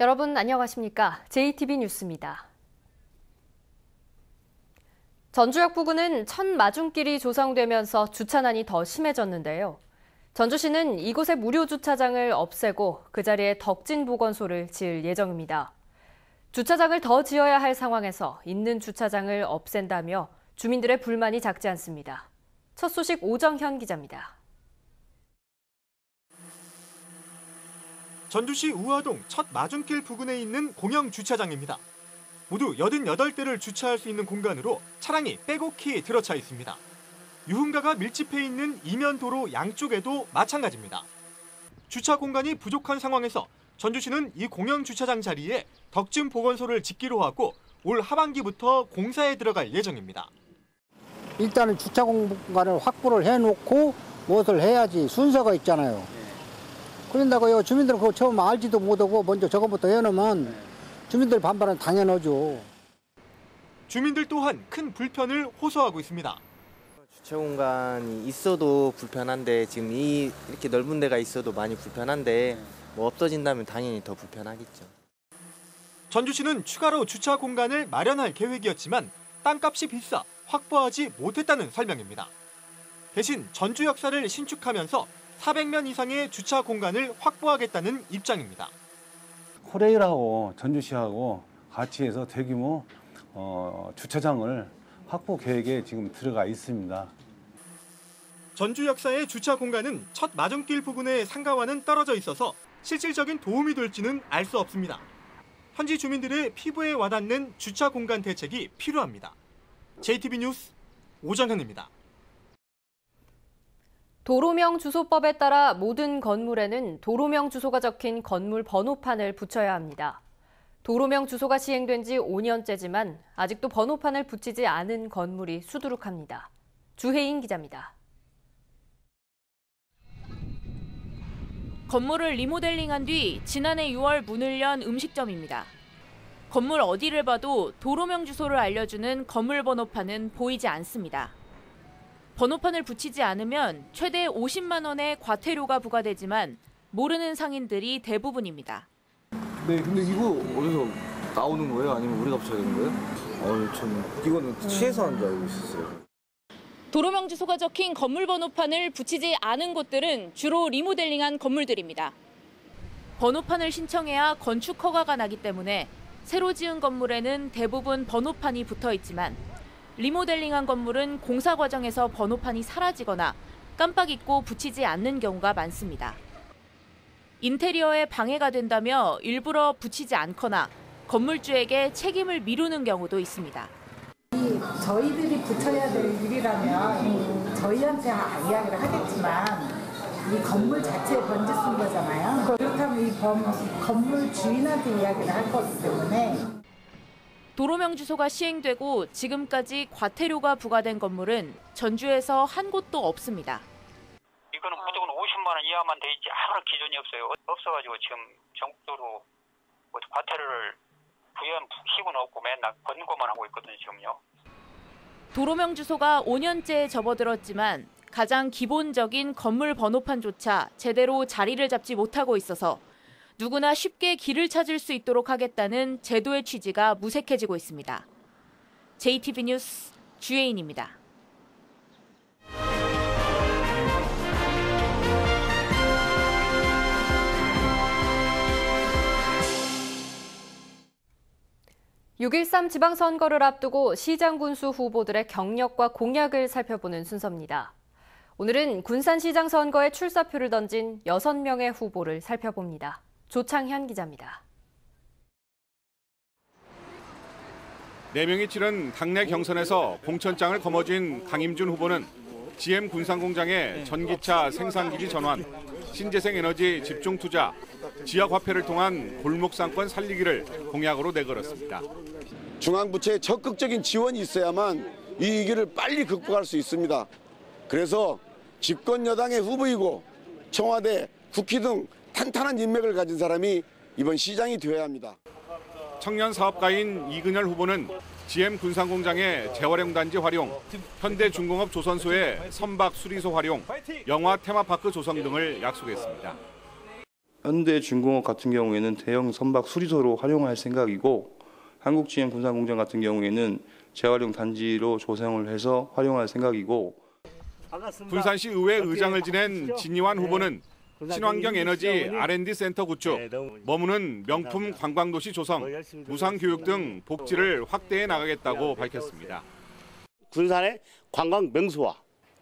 여러분 안녕하십니까? JTB 뉴스입니다. 전주역 부근은 첫 마중길이 조성되면서 주차난이 더 심해졌는데요. 전주시는 이곳의 무료 주차장을 없애고 그 자리에 덕진 보건소를 지을 예정입니다. 주차장을 더 지어야 할 상황에서 있는 주차장을 없앤다며 주민들의 불만이 작지 않습니다. 첫 소식 오정현 기자입니다. 전주시 우화동 첫 마중길 부근에 있는 공영 주차장입니다. 모두 88대를 주차할 수 있는 공간으로 차량이 빼곡히 들어차 있습니다. 유흥가가 밀집해 있는 이면 도로 양쪽에도 마찬가지입니다. 주차 공간이 부족한 상황에서 전주시는 이 공영 주차장 자리에 덕진 보건소를 짓기로 하고 올 하반기부터 공사에 들어갈 예정입니다. 일단은 주차 공간을 확보를 해놓고 무엇을 해야지 순서가 있잖아요. 그런다고요. 주민들은 그거 처음 알지도 못하고 먼저 저것부터 해놓으면 주민들 반발은 당연하죠. 주민들 또한 큰 불편을 호소하고 있습니다. 주차 공간이 있어도 불편한데 지금 이렇게 넓은 데가 있어도 많이 불편한데 뭐 없어진다면 당연히 더 불편하겠죠. 전주시는 추가로 주차 공간을 마련할 계획이었지만 땅값이 비싸 확보하지 못했다는 설명입니다. 대신 전주 역사를 신축하면서 400면 이상의 주차 공간을 확보하겠다는 입장입니다. 코레일하고 전주시하고 같이 해서 대규모 주차장을 확보 계획에 지금 들어가 있습니다. 전주 역사의 주차 공간은 첫 마중길 부근의 상가와는 떨어져 있어서 실질적인 도움이 될지는 알 수 없습니다. 현지 주민들의 피부에 와닿는 주차 공간 대책이 필요합니다. JTB 뉴스 오정현입니다. 도로명 주소법에 따라 모든 건물에는 도로명 주소가 적힌 건물 번호판을 붙여야 합니다. 도로명 주소가 시행된 지 5년째지만 아직도 번호판을 붙이지 않은 건물이 수두룩합니다. 주혜인 기자입니다. 건물을 리모델링한 뒤 지난해 6월 문을 연 음식점입니다. 건물 어디를 봐도 도로명 주소를 알려주는 건물 번호판은 보이지 않습니다. 번호판을 붙이지 않으면 최대 50만 원의 과태료가 부과되지만 모르는 상인들이 대부분입니다. 네, 근데 이거 어디서 나오는 거예요? 아니면 우리가 붙여야 되는 거예요? 전 이거는 취해서 한 줄 알고 있었어요. 도로명 주소가 적힌 건물 번호판을 붙이지 않은 곳들은 주로 리모델링한 건물들입니다. 번호판을 신청해야 건축 허가가 나기 때문에 새로 지은 건물에는 대부분 번호판이 붙어 있지만 리모델링한 건물은 공사 과정에서 번호판이 사라지거나 깜빡 잊고 붙이지 않는 경우가 많습니다. 인테리어에 방해가 된다며 일부러 붙이지 않거나 건물주에게 책임을 미루는 경우도 있습니다. 저희들이 붙여야 될 일이라면 저희한테 이야기를 하겠지만 이 건물 자체에 번지 쓴 거잖아요. 그렇다면 이 건물 주인한테 이야기를 할 거기 때문에. 도로명 주소가 시행되고 지금까지 과태료가 부과된 건물은 전주에서 한 곳도 없습니다. 이거는 무조건 50만 원 이하만 돼 있지 아무런 기준이 없어요. 없어가지고 지금 전국적으로 과태료를 부여한 시고는 없고 맨날 권고만 하고 있거든요, 지금요. 도로명 주소가 5년째에 접어들었지만 가장 기본적인 건물 번호판조차 제대로 자리를 잡지 못하고 있어서 누구나 쉽게 길을 찾을 수 있도록 하겠다는 제도의 취지가 무색해지고 있습니다. JTB 뉴스 주혜인입니다. (6.13) 지방선거를 앞두고 시장 군수 후보들의 경력과 공약을 살펴보는 순서입니다. 오늘은 군산시장 선거에 출사표를 던진 6명의 후보를 살펴봅니다. 조창현 기자입니다. 4명이 치른 당내 경선에서 공천장을 거머쥔 강임준 후보는 GM 군산공장의 전기차 생산기지 전환, 신재생 에너지 집중 투자, 지역 화폐를 통한 골목 상권 살리기를 공약으로 내걸었습니다. 중앙부처의 적극적인 지원이 있어야만 이 위기를 빨리 극복할 수 있습니다. 그래서 집권 여당의 후보이고 청와대, 국회 등 탄탄한 인맥을 가진 사람이 이번 시장이 되어야 합니다. 청년 사업가인 이근열 후보는 GM 군산공장의 재활용 단지 활용, 현대중공업 조선소의 선박 수리소 활용, 영화 테마파크 조성 등을 약속했습니다. 현대중공업 같은 경우에는 대형 선박 수리소로 활용할 생각이고 한국GM군산공장 같은 경우에는 재활용 단지로 조성을 해서 활용할 생각이고 군산시 의회 의장을 지낸 진이환 후보는 친환경 에너지 R&D 센터 구축, 머무는 명품 관광도시 조성, 무상교육 등 복지를 확대해 나가겠다고 밝혔습니다. 군산의 관광 명소와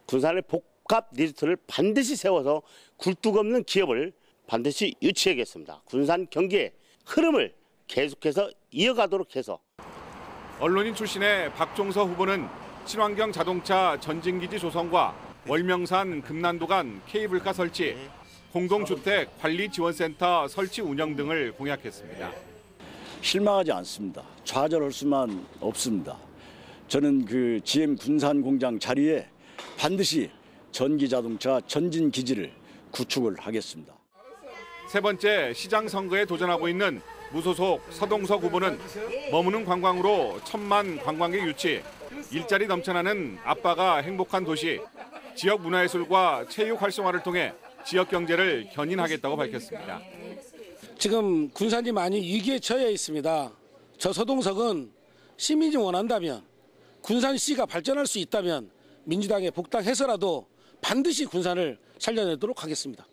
군산의 복합 리조트를 반드시 세워서 굴뚝 없는 기업을 반드시 유치하겠습니다. 군산 경기의 흐름을 계속해서 이어가도록 해서. 언론인 출신의 박종서 후보는 친환경 자동차 전진기지 조성과 월명산 금난도 간 케이블카 설치, 공동주택 관리지원센터 설치 운영 등을 공약했습니다. 실망하지 않습니다. 좌절할 수만 없습니다. 저는 그 GM 군산공장 자리에 반드시 전기자동차 전진기지를 구축을 하겠습니다. 세 번째 시장 선거에 도전하고 있는 무소속 서동석 후보는 머무는 관광으로 1000만 관광객 유치, 일자리 넘쳐나는 아빠가 행복한 도시, 지역 문화예술과 체육 활성화를 통해 지역 경제를 견인하겠다고 밝혔습니다. 지금 군산이 많이 위기에 처해 있습니다. 저 서동석은 시민이 원한다면, 군산시가 발전할 수 있다면 민주당에 복당해서라도 반드시 군산을 살려내도록 하겠습니다.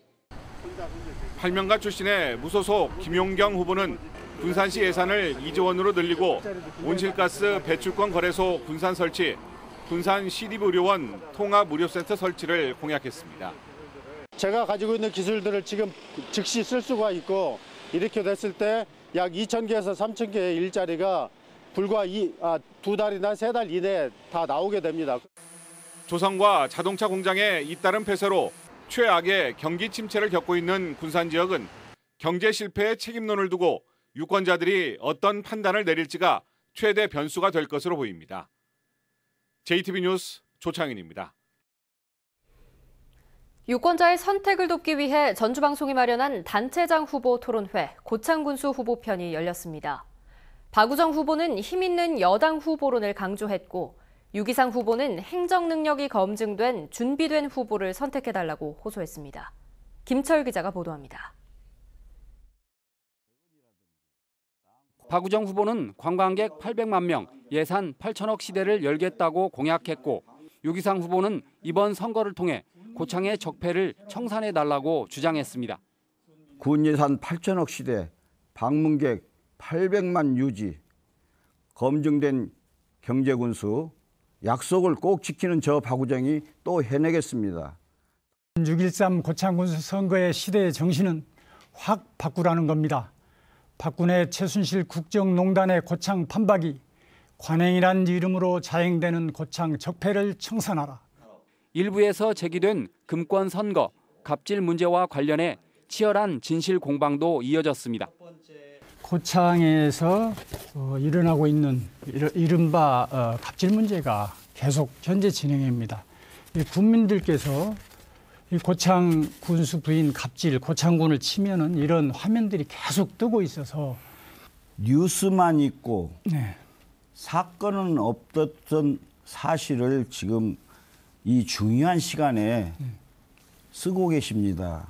팔명가 출신의 무소속 김용경 후보는 군산시 예산을 2조 원으로 늘리고 온실가스 배출권 거래소 군산 설치, 군산 시립의료원 통합의료센터 설치를 공약했습니다. 제가 가지고 있는 기술들을 지금 즉시 쓸 수가 있고 이렇게 됐을 때 약 2,000개에서 3,000개의 일자리가 불과 2달이나 3달 이내에 다 나오게 됩니다. 조선과 자동차 공장의 잇따른 폐쇄로 최악의 경기 침체를 겪고 있는 군산 지역은 경제 실패의 책임론을 두고 유권자들이 어떤 판단을 내릴지가 최대 변수가 될 것으로 보입니다. JTB 뉴스 조창인입니다. 유권자의 선택을 돕기 위해 전주방송이 마련한 단체장 후보 토론회 고창군수 후보편이 열렸습니다. 박우정 후보는 힘있는 여당 후보론을 강조했고 유기상 후보는 행정 능력이 검증된 준비된 후보를 선택해달라고 호소했습니다. 김철 기자가 보도합니다. 박우정 후보는 관광객 800만 명, 예산 8천억 시대를 열겠다고 공약했고 유기상 후보는 이번 선거를 통해 고창의 적폐를 청산해달라고 주장했습니다. 군 예산 8천억 시대, 방문객 800만 유지, 검증된 경제군수, 약속을 꼭 지키는 저 박우정이 또 해내겠습니다. 6.13 고창군수 선거의 시대의 정신은 확 바꾸라는 겁니다. 박근혜 최순실 국정농단의 고창 판박이 관행이란 이름으로 자행되는 고창 적폐를 청산하라. 일부에서 제기된 금권 선거, 갑질 문제와 관련해 치열한 진실 공방도 이어졌습니다. 고창에서 일어나고 있는 이른바 갑질 문제가 계속 현재 진행입니다. 국민들께서 이 고창 군수 부인 갑질, 고창군을 치면은 이런 화면들이 계속 뜨고 있어서 뉴스만 있고 사건은 없었던 사실을 지금 이 중요한 시간에 쓰고 계십니다.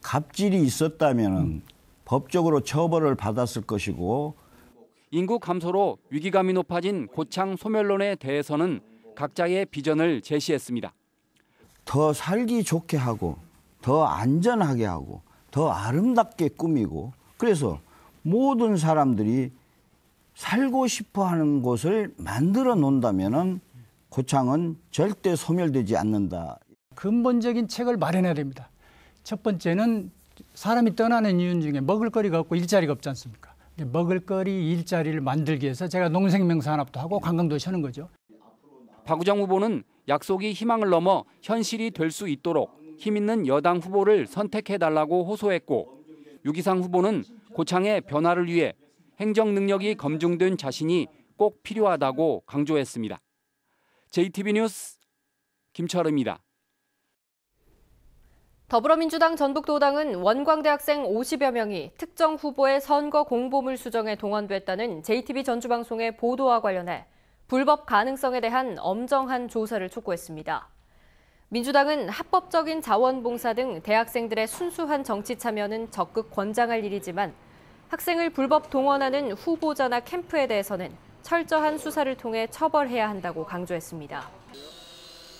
갑질이 있었다면은 법적으로 처벌을 받았을 것이고 인구 감소로 위기감이 높아진 고창 소멸론에 대해서는 각자의 비전을 제시했습니다. 더 살기 좋게 하고 더 안전하게 하고 더 아름답게 꾸미고 그래서 모든 사람들이 살고 싶어하는 곳을 만들어 놓는다면은 고창은 절대 소멸되지 않는다. 근본적인 책을 마련해야 됩니다. 첫 번째는 사람이 떠나는 이유 중에 먹을거리가 없고 일자리가 없지 않습니까? 먹을거리, 일자리를 만들기 위해서 제가 농생명산업도 하고 관광도시 하는 거죠. 박우정 후보는 약속이 희망을 넘어 현실이 될 수 있도록 힘있는 여당 후보를 선택해달라고 호소했고 유기상 후보는 고창의 변화를 위해 행정 능력이 검증된 자신이 꼭 필요하다고 강조했습니다. JTB 뉴스 김철입니다. 더불어민주당 전북도당은 원광대학생 50여 명이 특정 후보의 선거 공보물 수정에 동원됐다는 JTB 전주방송의 보도와 관련해 불법 가능성에 대한 엄정한 조사를 촉구했습니다. 민주당은 합법적인 자원봉사 등 대학생들의 순수한 정치 참여는 적극 권장할 일이지만 학생을 불법 동원하는 후보자나 캠프에 대해서는 철저한 수사를 통해 처벌해야 한다고 강조했습니다.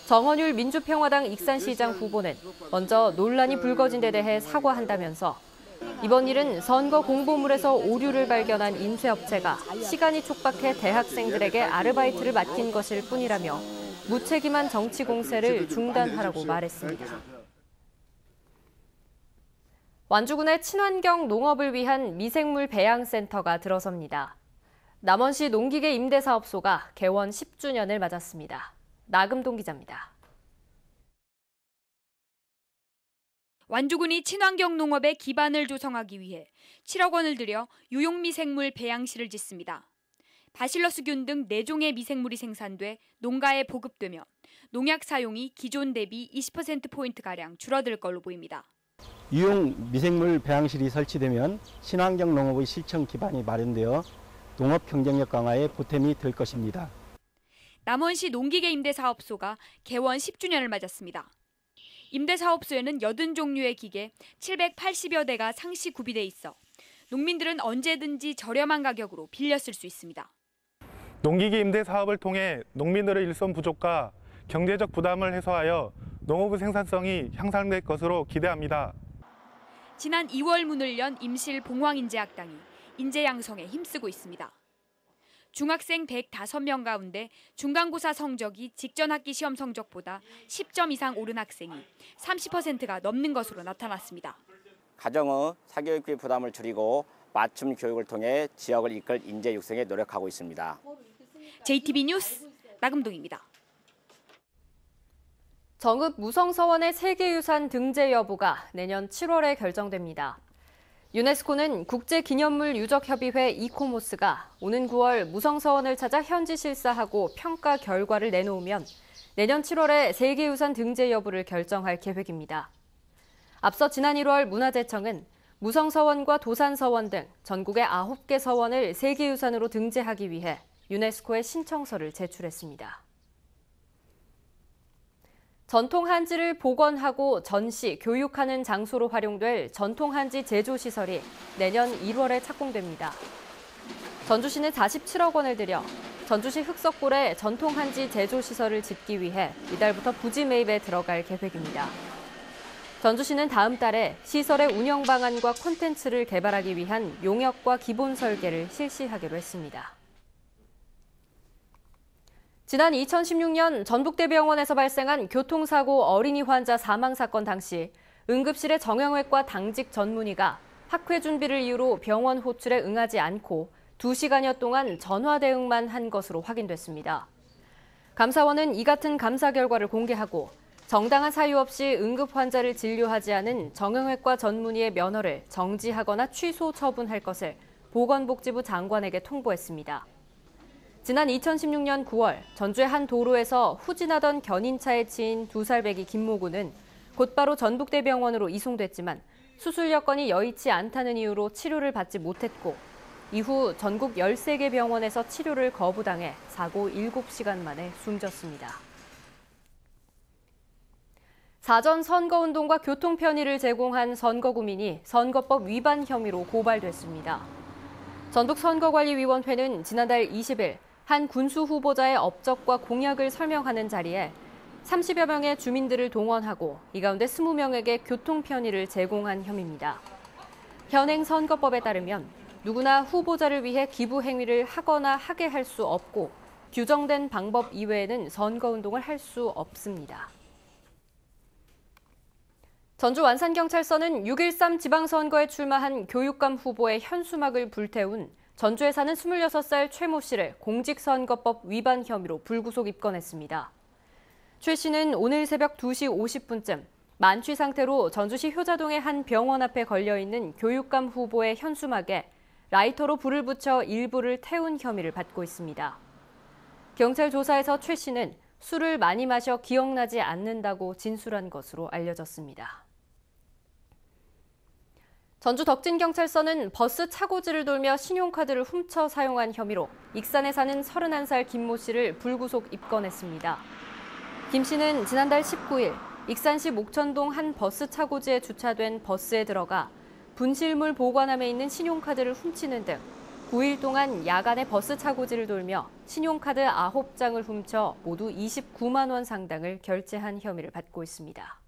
정원율 민주평화당 익산시장 후보는 먼저 논란이 불거진 데 대해 사과한다면서 이번 일은 선거 공보물에서 오류를 발견한 인쇄업체가 시간이 촉박해 대학생들에게 아르바이트를 맡긴 것일 뿐이라며 무책임한 정치 공세를 중단하라고 말했습니다. 완주군의 친환경 농업을 위한 미생물 배양센터가 들어섭니다. 남원시 농기계 임대사업소가 개원 10주년을 맞았습니다. 나금동 기자입니다. 완주군이 친환경 농업의 기반을 조성하기 위해 7억 원을 들여 유용미생물 배양실을 짓습니다. 바실러스균 등 4종의 미생물이 생산돼 농가에 보급되면 농약 사용이 기존 대비 20%포인트가량 줄어들 걸로 보입니다. 유용 미생물 배양실이 설치되면 친환경 농업의 실천 기반이 마련되어 농업 경쟁력 강화에 보탬이 될 것입니다. 남원시 농기계 임대사업소가 개원 10주년을 맞았습니다. 임대사업소에는 80종류의 기계 780여 대가 상시 구비돼 있어 농민들은 언제든지 저렴한 가격으로 빌려 쓸 수 있습니다. 농기계 임대 사업을 통해 농민들의 일손 부족과 경제적 부담을 해소하여 농업 생산성이 향상될 것으로 기대합니다. 지난 2월 문을 연 임실 봉황인재학당이 인재 양성에 힘쓰고 있습니다. 중학생 105명 가운데 중간고사 성적이 직전 학기 시험 성적보다 10점 이상 오른 학생이 30%가 넘는 것으로 나타났습니다. 가정의 사교육비 부담을 줄이고 맞춤 교육을 통해 지역을 이끌 인재 육성에 노력하고 있습니다. JTB 뉴스 나금동입니다. 정읍 무성서원의 세계유산 등재 여부가 내년 7월에 결정됩니다. 유네스코는 국제기념물 유적협의회 이코모스가 오는 9월 무성서원을 찾아 현지 실사하고 평가 결과를 내놓으면 내년 7월에 세계유산 등재 여부를 결정할 계획입니다. 앞서 지난 1월 문화재청은 무성서원과 도산서원 등 전국의 9개 서원을 세계유산으로 등재하기 위해 유네스코에 신청서를 제출했습니다. 전통 한지를 복원하고 전시, 교육하는 장소로 활용될 전통 한지 제조시설이 내년 1월에 착공됩니다. 전주시는 47억 원을 들여 전주시 흑석골에 전통 한지 제조시설을 짓기 위해 이달부터 부지 매입에 들어갈 계획입니다. 전주시는 다음 달에 시설의 운영 방안과 콘텐츠를 개발하기 위한 용역과 기본 설계를 실시하기로 했습니다. 지난 2016년 전북대병원에서 발생한 교통사고 어린이 환자 사망 사건 당시 응급실의 정형외과 당직 전문의가 학회 준비를 이유로 병원 호출에 응하지 않고 2시간여 동안 전화 대응만 한 것으로 확인됐습니다. 감사원은 이 같은 감사 결과를 공개하고 정당한 사유 없이 응급 환자를 진료하지 않은 정형외과 전문의의 면허를 정지하거나 취소 처분할 것을 보건복지부 장관에게 통보했습니다. 지난 2016년 9월 전주의 한 도로에서 후진하던 견인차에 치인 2살배기 김모구는 곧바로 전북대병원으로 이송됐지만 수술 여건이 여의치 않다는 이유로 치료를 받지 못했고 이후 전국 13개 병원에서 치료를 거부당해 사고 7시간 만에 숨졌습니다. 사전 선거운동과 교통 편의를 제공한 선거구민이 선거법 위반 혐의로 고발됐습니다. 전북선거관리위원회는 지난달 20일 한 군수 후보자의 업적과 공약을 설명하는 자리에 30여 명의 주민들을 동원하고 이 가운데 20명에게 교통 편의를 제공한 혐의입니다. 현행 선거법에 따르면 누구나 후보자를 위해 기부 행위를 하거나 하게 할 수 없고 규정된 방법 이외에는 선거운동을 할 수 없습니다. 전주 완산경찰서는 6.13 지방선거에 출마한 교육감 후보의 현수막을 불태운 전주에 사는 26살 최 모 씨를 공직선거법 위반 혐의로 불구속 입건했습니다. 최 씨는 오늘 새벽 2시 50분쯤 만취 상태로 전주시 효자동의 한 병원 앞에 걸려있는 교육감 후보의 현수막에 라이터로 불을 붙여 일부를 태운 혐의를 받고 있습니다. 경찰 조사에서 최 씨는 술을 많이 마셔 기억나지 않는다고 진술한 것으로 알려졌습니다. 전주 덕진경찰서는 버스 차고지를 돌며 신용카드를 훔쳐 사용한 혐의로 익산에 사는 31살 김 모 씨를 불구속 입건했습니다. 김 씨는 지난달 19일 익산시 목천동 한 버스 차고지에 주차된 버스에 들어가 분실물 보관함에 있는 신용카드를 훔치는 등 9일 동안 야간에 버스 차고지를 돌며 신용카드 9장을 훔쳐 모두 29만 원 상당을 결제한 혐의를 받고 있습니다.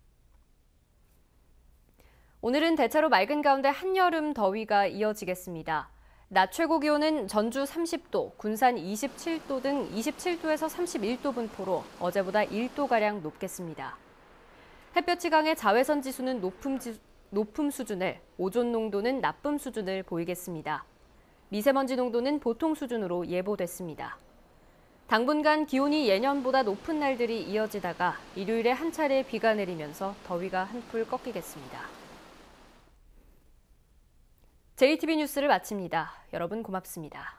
오늘은 대체로 맑은 가운데 한여름 더위가 이어지겠습니다. 낮 최고 기온은 전주 30도, 군산 27도 등 27도에서 31도 분포로 어제보다 1도가량 높겠습니다. 햇볕이 강해 자외선 지수는 높음 수준을, 오존 농도는 나쁨 수준을 보이겠습니다. 미세먼지 농도는 보통 수준으로 예보됐습니다. 당분간 기온이 예년보다 높은 날들이 이어지다가 일요일에 한 차례 비가 내리면서 더위가 한풀 꺾이겠습니다. JTB 뉴스를 마칩니다. 여러분 고맙습니다.